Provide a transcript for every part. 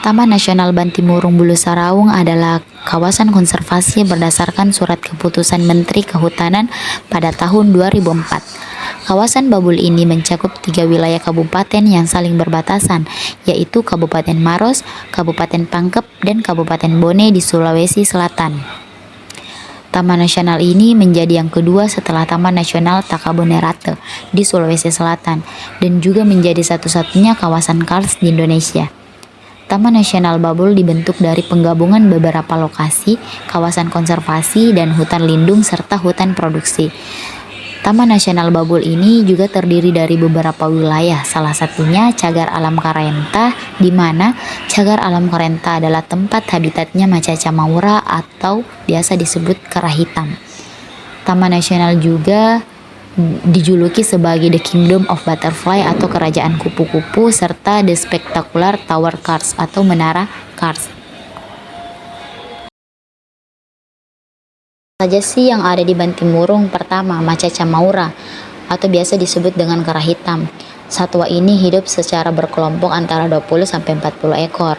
Taman Nasional Bantimurung Bulu Saraung adalah kawasan konservasi berdasarkan Surat Keputusan Menteri Kehutanan pada tahun 2004. Kawasan Babul ini mencakup 3 wilayah kabupaten yang saling berbatasan, yaitu Kabupaten Maros, Kabupaten Pangkep, dan Kabupaten Bone di Sulawesi Selatan. Taman nasional ini menjadi yang kedua setelah Taman Nasional Takabonerate di Sulawesi Selatan dan juga menjadi satu-satunya kawasan kars di Indonesia. Taman Nasional Babul dibentuk dari penggabungan beberapa lokasi, kawasan konservasi, dan hutan lindung serta hutan produksi. Taman Nasional Babul ini juga terdiri dari beberapa wilayah, salah satunya Cagar Alam Karenta, di mana Cagar Alam Karenta adalah tempat habitatnya macaca maura atau biasa disebut kera hitam. Taman Nasional juga dijuluki sebagai The Kingdom of Butterfly atau Kerajaan Kupu-Kupu serta The Spectacular Tower Kars atau Menara Kars. Saja sih yang ada di Bantimurung. Pertama, macaca maura atau biasa disebut dengan kera hitam. Satwa ini hidup secara berkelompok antara 20 sampai 40 ekor.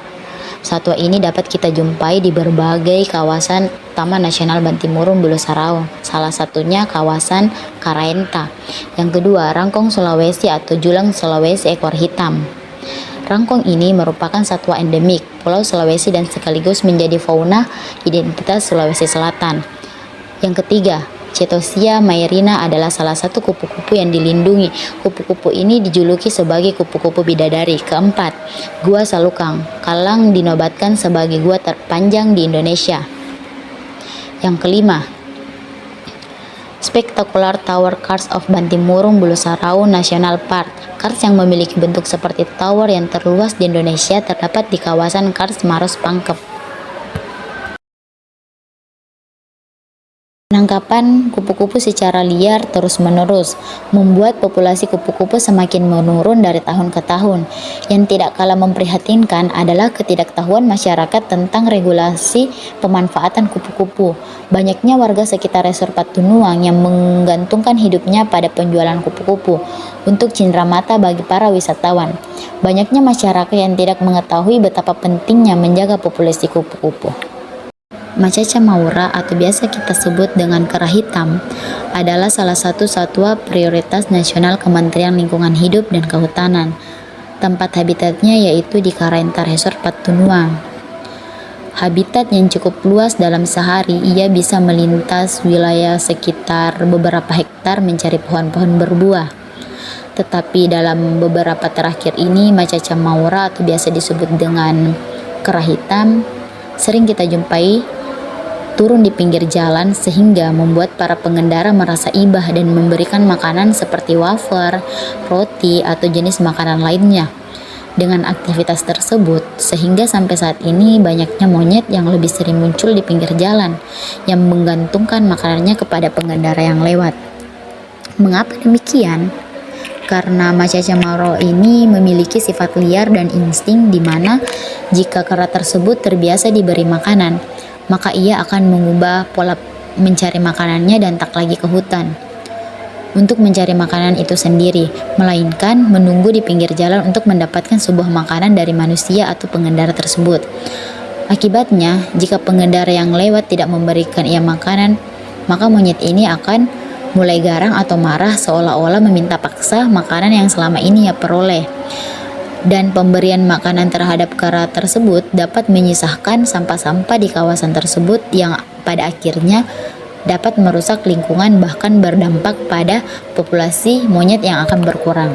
Satwa ini dapat kita jumpai di berbagai kawasan Taman Nasional Bantimurung Bulu Saraung, salah satunya kawasan Karenta. Yang kedua, rangkong Sulawesi atau julang Sulawesi ekor hitam. Rangkong ini merupakan satwa endemik Pulau Sulawesi dan sekaligus menjadi fauna identitas Sulawesi Selatan. Yang ketiga, Cetosia maerina adalah salah satu kupu-kupu yang dilindungi. Kupu-kupu ini dijuluki sebagai kupu-kupu bidadari. Keempat, Gua Salukang. Kalang dinobatkan sebagai gua terpanjang di Indonesia. Yang kelima, Spectacular Tower Kars of Bantimurung Bulu Saraung National Park. Kars yang memiliki bentuk seperti tower yang terluas di Indonesia terdapat di kawasan Kars Maros Pangkep. Penangkapan kupu-kupu secara liar terus-menerus membuat populasi kupu-kupu semakin menurun dari tahun ke tahun. Yang tidak kalah memprihatinkan adalah ketidaktahuan masyarakat tentang regulasi pemanfaatan kupu-kupu. Banyaknya warga sekitar Resor Patunuang yang menggantungkan hidupnya pada penjualan kupu-kupu untuk cenderamata bagi para wisatawan. Banyaknya masyarakat yang tidak mengetahui betapa pentingnya menjaga populasi kupu-kupu. Macaca maura atau biasa kita sebut dengan kera hitam adalah salah satu satwa prioritas nasional Kementerian Lingkungan Hidup dan Kehutanan. Tempat habitatnya yaitu di Karenta Resort Patunuang. Habitat yang cukup luas, dalam sehari ia bisa melintas wilayah sekitar beberapa hektar mencari pohon-pohon berbuah. Tetapi dalam beberapa terakhir ini macaca maura atau biasa disebut dengan kera hitam sering kita jumpai turun di pinggir jalan sehingga membuat para pengendara merasa ibah dan memberikan makanan seperti wafer, roti, atau jenis makanan lainnya. Dengan aktivitas tersebut, sehingga sampai saat ini banyaknya monyet yang lebih sering muncul di pinggir jalan yang menggantungkan makanannya kepada pengendara yang lewat. Mengapa demikian? Karena macaca maura ini memiliki sifat liar dan insting di mana jika kera tersebut terbiasa diberi makanan, maka ia akan mengubah pola mencari makanannya dan tak lagi ke hutan untuk mencari makanan itu sendiri, melainkan menunggu di pinggir jalan untuk mendapatkan sebuah makanan dari manusia atau pengendara tersebut. Akibatnya, jika pengendara yang lewat tidak memberikan ia makanan, maka monyet ini akan mulai garang atau marah seolah-olah meminta paksa makanan yang selama ini ia peroleh. Dan pemberian makanan terhadap kera tersebut dapat menyisahkan sampah-sampah di kawasan tersebut yang pada akhirnya dapat merusak lingkungan bahkan berdampak pada populasi monyet yang akan berkurang.